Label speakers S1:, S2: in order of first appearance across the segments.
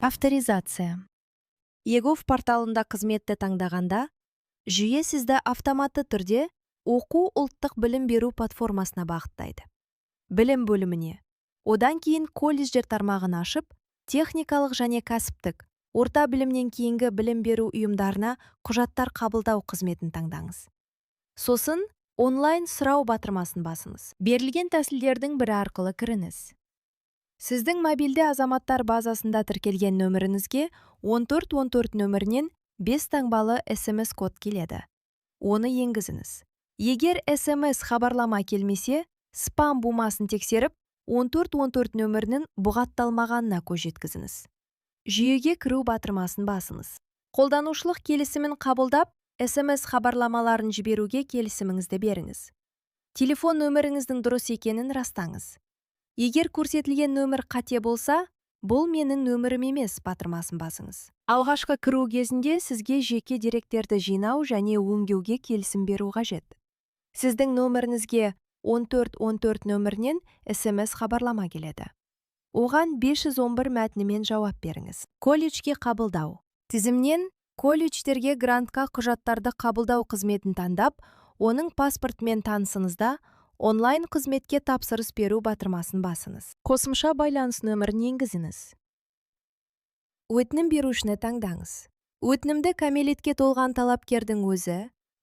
S1: Авторизация. егов порталында қызметті таңдағанда, жүйе сізді автоматты түрде оқу ұлттық білім беру платформасына бағыттайды. Білім бөліміне. Одан кейін колледждер тармағын ашып, техникалық және кәсіптік, орта білімнен кейінгі білім беру ұйымдарына құжаттар қабылдау қызметін таңдаңыз. Сосын, онлайн сұрау батырмасын басыңыз. Берілген тәсілдердің бірі арқылы кіріңіз. Сіздің мобильді азаматтар базасында тіркелген нөміріңізге 1414 нөмірінен 5 таңбалы SMS код келеді. Оны енгізіңіз. Егер SMS хабарлама келмесе, спам бумасын тексеріп, 1414 нөмірінің бұғатталмағанына көз жеткізіңіз. Жүйеге кіру батырмасын басыңыз. Қолданушылық келісімін қабылдап, SMS хабарламаларын жіберуге келісіміңізді беріңіз. Телефон нөміріңіздің дұрыс екенін растаңыз. Егер көрсетілген нөмір қате болса, бұл менің нөмірім емес батырмасын басыңыз. Алғашқы кіру кезінде сізге жеке деректерді жинау және өңдеуге келісім беру қажет. Сіздің нөміріңізге 1414 нөмірінен SMS хабарлама келеді. Оған 511 мәтінімен жауап беріңіз. Колледжге қабылдау. Тізімнен колледждерге грантқа құжаттарды қабылдау қызметін таңдап, оның паспортымен танысыңызда, онлайн қызметке тапсырыс беру батырмасын басыңыз. Қосымша байланыс нөмірін енгізіңіз. Өтінім берушіні таңдаңыз. Өтінімді кәмелетке толған талапкердің өзі,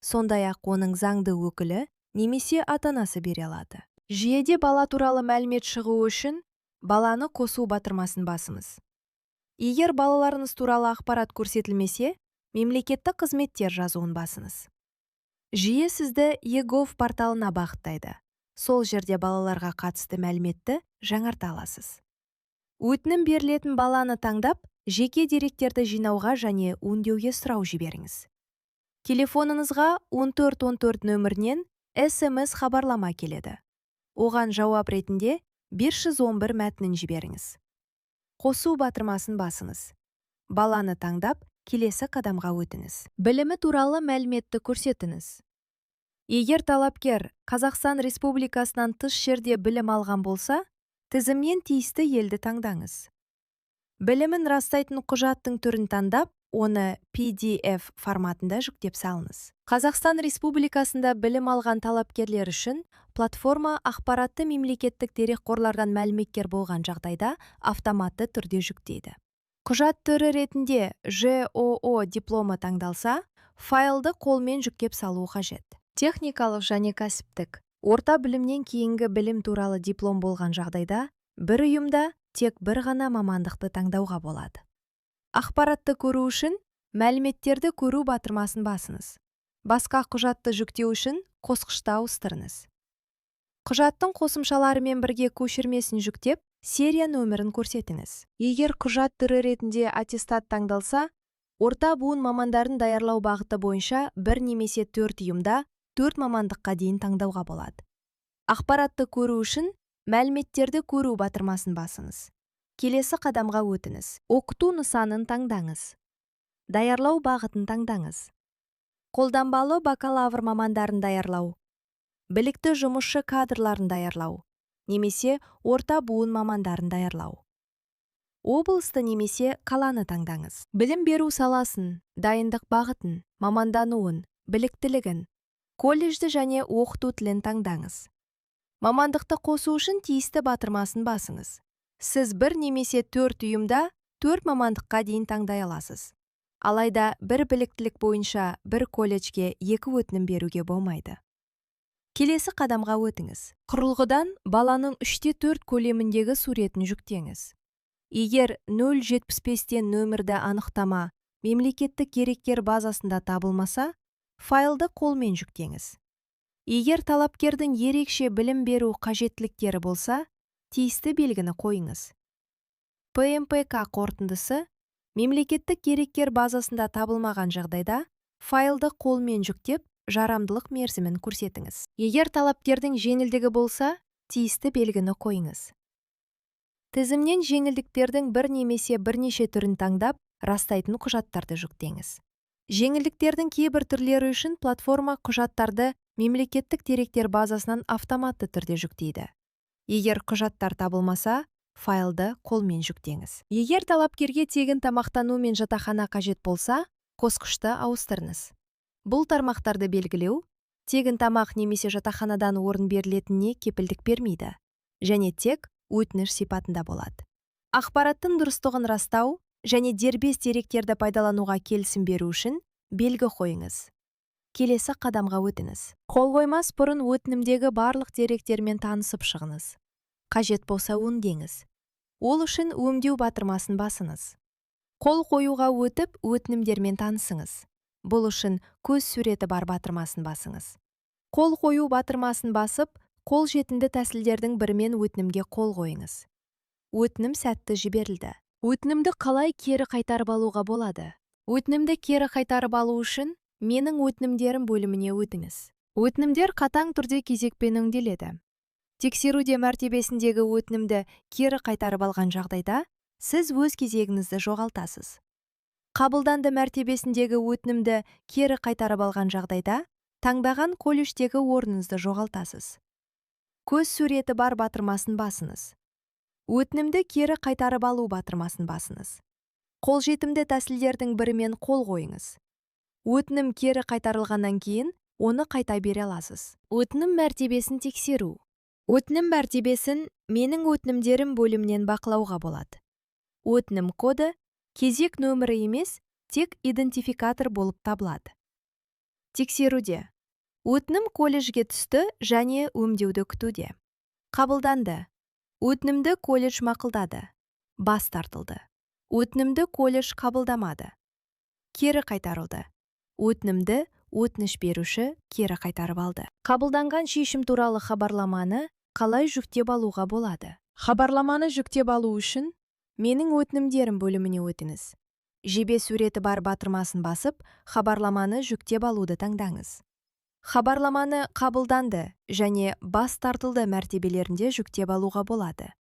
S1: сондай-ақ оның заңды өкілі немесе ата-анасы бере алады. Жүйеде бала туралы мәлімет шығу үшін баланы қосу батырмасын басыңыз. Егер балаларыңыз туралы ақпарат көрсетілмесе, мемлекеттік қызметтер жазуын басыңыз. Жүйе сізді егов порталына бағыттайды. Сол жерде балаларға қатысты мәліметті жаңарта аласыз. Өтінім берілетін баланы таңдап, жеке деректерді жинауға және өңдеуге сұрау жіберіңіз. Телефоныңызға 1414 нөмірінен SMS хабарлама келеді. Оған жауап ретінде 511 мәтінін жіберіңіз. Қосу батырмасын басыңыз. Баланы таңдап, келесі қадамға өтіңіз. Білімі туралы мәліметті көрсетіңіз. Егер талапкер Қазақстан Республикасынан тыс жерде білім алған болса, тізімнен тиісті елді таңдаңыз. Білімін растайтын құжаттың түрін таңдап, оны PDF форматында жүктеп салыңыз. Қазақстан Республикасында білім алған талапкерлер үшін платформа ақпаратты мемлекеттік дерекқорлардан мәліметтер болған жағдайда автоматты түрде жүктейді. Құжат түрі ретінде ЖОО дипломы таңдалса, файлды қолмен жүктеп салу қажет. Техникалық және кәсіптік, орта білімнен кейінгі білім туралы диплом болған жағдайда, бір ұйымда тек бір ғана мамандықты таңдауға болады. Ақпаратты көру үшін мәліметтерді көру батырмасын басыңыз. Басқа құжатты жүктеу үшін қосқышта ауыстырыңыз. Құжаттың қосымшаларымен бірге көшірмесін жүктеп, серия нөмірін көрсетіңіз. Егер құжат түрі ретінде аттестат таңдалса, орта буын мамандарын даярлау бағыты бойынша бір немесе 4 ұйымда 4 мамандыққа дейін таңдауға болады. Ақпаратты көру үшін мәліметтерді көру батырмасын басыңыз. Келесі қадамға өтіңіз. Оқыту нысанын таңдаңыз. Даярлау бағытын таңдаңыз. Қолданбалы бакалавр мамандарын даярлау. Білікті жұмысшы кадрларын даярлау. Немесе орта буын мамандарын даярлау. Облысты немесе қаланы таңдаңыз. Білім беру саласын, дайындық бағытын, мамандануын, біліктілігін, колледжді және оқыту тілін таңдаңыз. Мамандықты қосу үшін тиісті батырмасын басыңыз. Сіз бір немесе 4 ұйымда 4 мамандыққа дейін таңдай аласыз. Алайда бір біліктілік бойынша бір колледжге 2 өтінім беруге болмайды. Келесі қадамға өтіңіз. Құрылғыдан баланың 3/4 көлеміндегі суретін жүктеңіз. Егер 075-тен нөмірді анықтама мемлекеттік деректер базасында табылмаса, файлды қолмен жүктеңіз. Егер талапкердің ерекше білім беру қажеттіліктері болса, тиісті белгіні қойыңыз. ПМПК қорытындысы мемлекеттік деректер базасында табылмаған жағдайда, файлды қолмен жүктеп, жарамдылық мерзімін көрсетіңіз. Егер талапкердің жеңілдігі болса, тиісті белгіні қойыңыз. Тізімнен жеңілдіктердің бір немесе бірнеше түрін таңдап, растайтын құжаттарды жүктеңіз. Жеңілдіктердің кейбір түрлері үшін платформа құжаттарды мемлекеттік деректер базасынан автоматты түрде жүктейді. Егер құжаттар табылмаса, файлды қолмен жүктеңіз. Егер талапкерге тегін тамақтану мен жатақхана қажет болса, қосқышты ауыстырыңыз. Бұл тармақтарды белгілеу тегін тамақ немесе жатақханадан орын берілетініне кепілдік бермейді, және тек өтініш сипатында болады. Ақпараттың дұрыстығын растау және дербес деректерді пайдалануға келісім беру үшін белгі қойыңыз. Келесі қадамға өтіңіз. Қол қоймас бұрын өтінімдегі барлық деректермен танысып шығыңыз. Қажет болса өңдеңіз. Ол үшін өңдеу батырмасын басыңыз. Қол қоюға өтіп, өтінімдермен танысыңыз. Бұл үшін көз суреті бар батырмасын басыңыз. Қол қою батырмасын басып, қол жетінді тәсілдердің бірімен өтінімге қол қойыңыз. Өтінім сәтті жіберілді. Өтінімді қалай кері қайтарып алуға болады? Өтінімді кері қайтарып алу үшін менің өтінімдерім бөліміне өтіңіз. Өтінімдер қатаң түрде кезекпен өңделеді. Тексеруде мәртебесіндегі өтінімді кері қайтарып алған жағдайда, сіз өз кезегіңізді жоғалтасыз. Қабылданды мәртебесіндегі өтінімді кері қайтарып алған жағдайда, таңдаған колледждегі орныңызды жоғалтасыз. Көз суреті бар батырмасын басыңыз. Өтінімді кері қайтарып алу батырмасын басыңыз. Қолжетімді тәсілдердің бірімен қол қойыңыз. Өтінім кері қайтарылғаннан кейін, оны қайта бере аласыз. Өтінім мәртебесін тексеру. Өтінім мәртебесін менің өтінімдерім бөлімінен бақылауға болады. Өтінім коды кезек нөмірі емес, тек идентификатор болып табылады. Тексеруде. Өтінім колледжге түсті және өңдеуді күтуде. Қабылданды. Өтінімді колледж мақұлдады. Бас тартылды. Өтінімді колледж қабылдамады. Кері қайтарылды. Өтінімді өтініш беруші кері қайтарып алды. Қабылданған шешім туралы хабарламаны қалай жүктеп алуға болады? Хабарламаны жүктеп алу үшін менің өтінімдерім бөліміне өтіңіз. Жебе суреті бар батырмасын басып, хабарламаны жүктеп алуды таңдаңыз. Хабарламаны қабылданды және бас тартылды мәртебелерінде жүктеп алуға болады.